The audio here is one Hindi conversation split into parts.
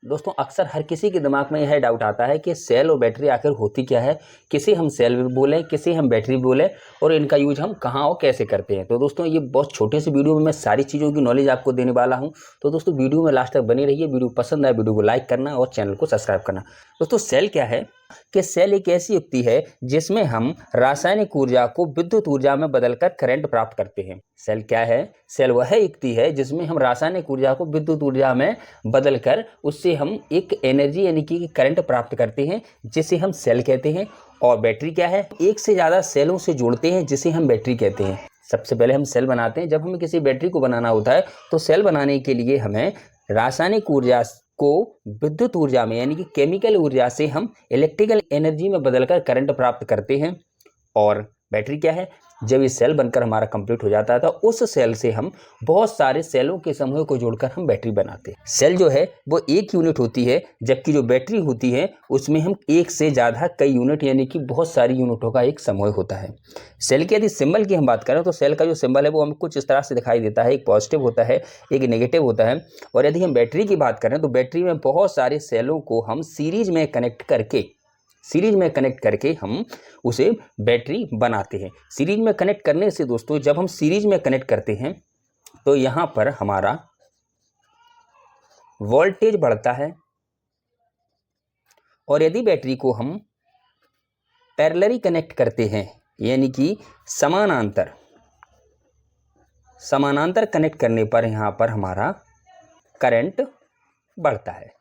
दोस्तों अक्सर हर किसी के दिमाग में यह डाउट आता है कि सेल और बैटरी आखिर होती क्या है, किसे हम सेल बोलें, किसे हम बैटरी बोलें और इनका यूज हम कहाँ और कैसे करते हैं। तो दोस्तों ये बहुत छोटे से वीडियो में मैं सारी चीज़ों की नॉलेज आपको देने वाला हूँ। तो दोस्तों वीडियो में लास्ट तक बनी रहिए। वीडियो पसंद आए वीडियो को लाइक करना और चैनल को सब्सक्राइब करना। दोस्तों सेल क्या है कि सेल एक ऐसी युक्ति है जिसमें हम रासायनिक ऊर्जा को विद्युत ऊर्जा में बदलकर करंट प्राप्त करते हैं। सेल क्या है? सेल वह युक्ति है जिसमें हम रासायनिक ऊर्जा को विद्युत ऊर्जा में बदलकर उससे हम एक एनर्जी यानी कि करंट प्राप्त करते हैं, जिसे हम सेल कहते हैं। और बैटरी क्या है? एक से ज़्यादा सेलों से जोड़ते हैं जिसे हम बैटरी कहते हैं। सबसे पहले हम सेल बनाते हैं। जब हमें किसी बैटरी को बनाना होता है तो सेल बनाने के लिए हमें रासायनिक ऊर्जा को विद्युत ऊर्जा में यानी कि केमिकल ऊर्जा से हम इलेक्ट्रिकल एनर्जी में बदलकर करंट प्राप्त करते हैं। और बैटरी क्या है? जब ये सेल बनकर हमारा कंप्लीट हो जाता है तो उस सेल से हम बहुत सारे सेलों के समूह को जोड़कर हम बैटरी बनाते हैं। सेल जो है वो एक यूनिट होती है, जबकि जो बैटरी होती है उसमें हम एक से ज़्यादा कई यूनिट यानी कि बहुत सारी यूनिटों का एक समूह होता है। सेल के यदि सिंबल की हम बात करें तो सेल का जो सिंबल है वो हमें कुछ इस तरह से दिखाई देता है। एक पॉजिटिव होता है, एक नेगेटिव होता है। और यदि हम बैटरी की बात करें तो बैटरी में बहुत सारे सेलों को हम सीरीज में कनेक्ट करके हम उसे बैटरी बनाते हैं। सीरीज में कनेक्ट करने से दोस्तों जब हम सीरीज में कनेक्ट करते हैं तो यहाँ पर हमारा वोल्टेज बढ़ता है। और यदि बैटरी को हम पैरेलली कनेक्ट करते हैं यानी कि समानांतर कनेक्ट करने पर यहाँ पर हमारा करंट बढ़ता है।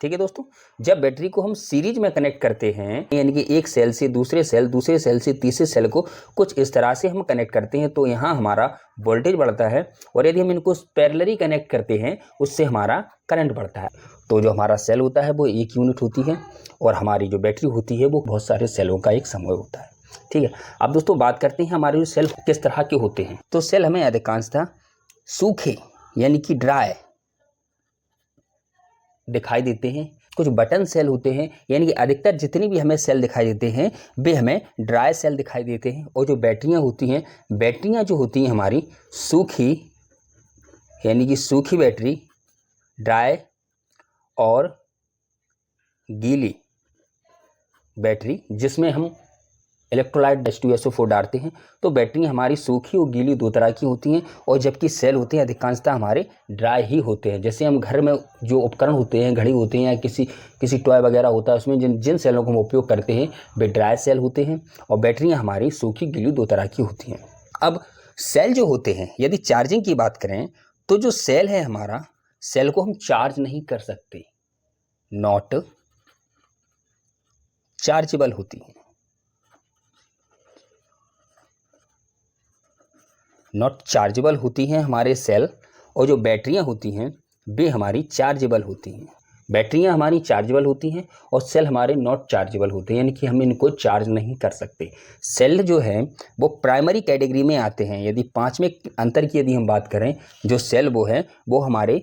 ठीक है दोस्तों, जब बैटरी को हम सीरीज में कनेक्ट करते हैं यानी कि एक सेल से दूसरे सेल से तीसरे सेल को कुछ इस तरह से हम कनेक्ट करते हैं तो यहाँ हमारा वोल्टेज बढ़ता है। और यदि हम इनको पैरेलली कनेक्ट करते हैं उससे हमारा करंट बढ़ता है। तो जो हमारा सेल होता है वो एक यूनिट होती है और हमारी जो बैटरी होती है वो बहुत सारे सेलों का एक समूह होता है। ठीक है, अब दोस्तों बात करते हैं हमारे जो सेल किस तरह के होते हैं। तो सेल हमें अधिकांशतः सूखे यानी कि ड्राई दिखाई देते हैं। कुछ बटन सेल होते हैं यानी कि अधिकतर जितनी भी हमें सेल दिखाई देते हैं वे हमें ड्राई सेल दिखाई देते हैं। और जो बैटरियां होती हैं, बैटरियां जो होती हैं हमारी सूखी यानी कि सूखी बैटरी, ड्राई और गीली बैटरी जिसमें हम इलेक्ट्रोलाइट H2SO4 डालते हैं। तो बैटरी हमारी सूखी और गीली दो तरह की होती हैं। और जबकि सेल होते हैं अधिकांशतः हमारे ड्राई ही होते हैं। जैसे हम घर में जो उपकरण होते हैं, घड़ी होते हैं या किसी टॉय वगैरह होता है, उसमें जिन सेलों को हम उपयोग करते हैं वे ड्राई सेल होते हैं। और बैटरियाँ हमारी सूखी गीली दो तरह की होती हैं। अब सेल जो होते हैं, यदि चार्जिंग की बात करें तो जो सेल है हमारा, सेल को हम चार्ज नहीं कर सकते, नॉट चार्जेबल होती हैं, नॉट चार्जेबल होती हैं हमारे सेल। और जो बैटरियां होती हैं वे हमारी चार्जेबल होती हैं। बैटरियां हमारी चार्जेबल होती हैं और सेल हमारे नॉट चार्जेबल होते हैं यानी कि हम इनको चार्ज नहीं कर सकते। सेल जो है वो प्राइमरी कैटेगरी में आते हैं। यदि पांचवें अंतर की यदि हम बात करें, जो सेल वो है वो हमारे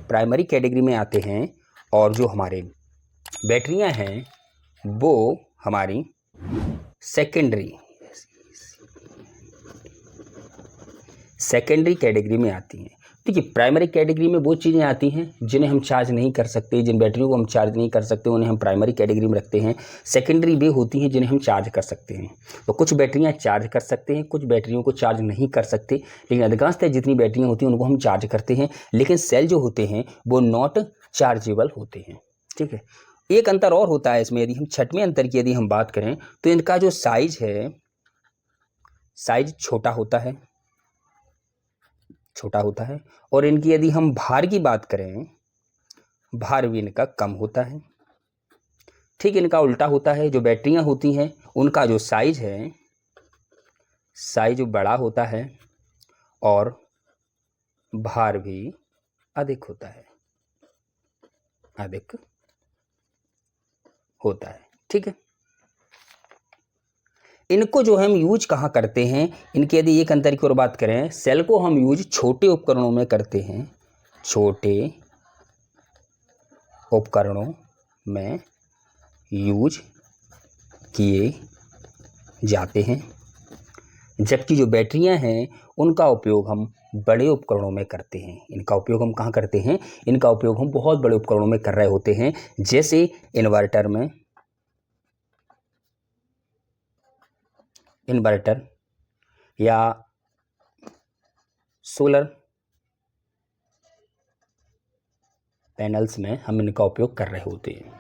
प्राइमरी कैटेगरी में आते हैं। और जो हमारे बैटरियां हैं वो हमारी सेकेंडरी कैटेगरी में आती हैं। देखिए, प्राइमरी कैटेगरी में वो चीज़ें आती हैं जिन्हें हम चार्ज नहीं कर सकते, जिन बैटरियों को हम चार्ज नहीं कर सकते उन्हें हम प्राइमरी कैटेगरी में रखते हैं। सेकेंडरी वे होती हैं जिन्हें हम चार्ज कर सकते हैं। तो कुछ बैटरियां चार्ज कर सकते हैं, कुछ बैटरियों को चार्ज नहीं कर सकते, लेकिन अधिकांशतः जितनी बैटरियाँ होती हैं उनको हम चार्ज करते हैं। लेकिन सेल जो होते हैं वो नॉट चार्जेबल होते हैं। ठीक है, एक अंतर और होता है इसमें। यदि हम छठवें अंतर की यदि हम बात करें तो इनका जो साइज है, साइज छोटा होता है। और इनकी यदि हम भार की बात करें, भार भी इनका कम होता है। ठीक इनका उल्टा होता है। जो बैटरियां होती हैं उनका जो साइज है, साइज बड़ा होता है और भार भी अधिक होता है। ठीक है, इनको जो हम यूज कहाँ करते हैं, इनके यदि एक अंतर की ओर बात करें, सेल को हम यूज छोटे उपकरणों में करते हैं, छोटे उपकरणों में यूज किए जाते हैं। जबकि जो बैटरियां हैं उनका उपयोग हम बड़े उपकरणों में करते हैं। इनका उपयोग हम कहाँ करते हैं? इनका उपयोग हम बहुत बड़े उपकरणों में कर रहे होते हैं, जैसे इन्वर्टर में, इन्वर्टर या सोलर पैनल्स में हम इनका उपयोग कर रहे होते हैं।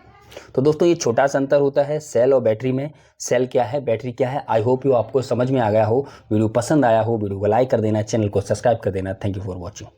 तो दोस्तों ये छोटा सा अंतर होता है सेल और बैटरी में। सेल क्या है, बैटरी क्या है। आई होप यू आपको समझ में आ गया हो। वीडियो पसंद आया हो, वीडियो को लाइक कर देना, चैनल को सब्सक्राइब कर देना। Thank you for watching.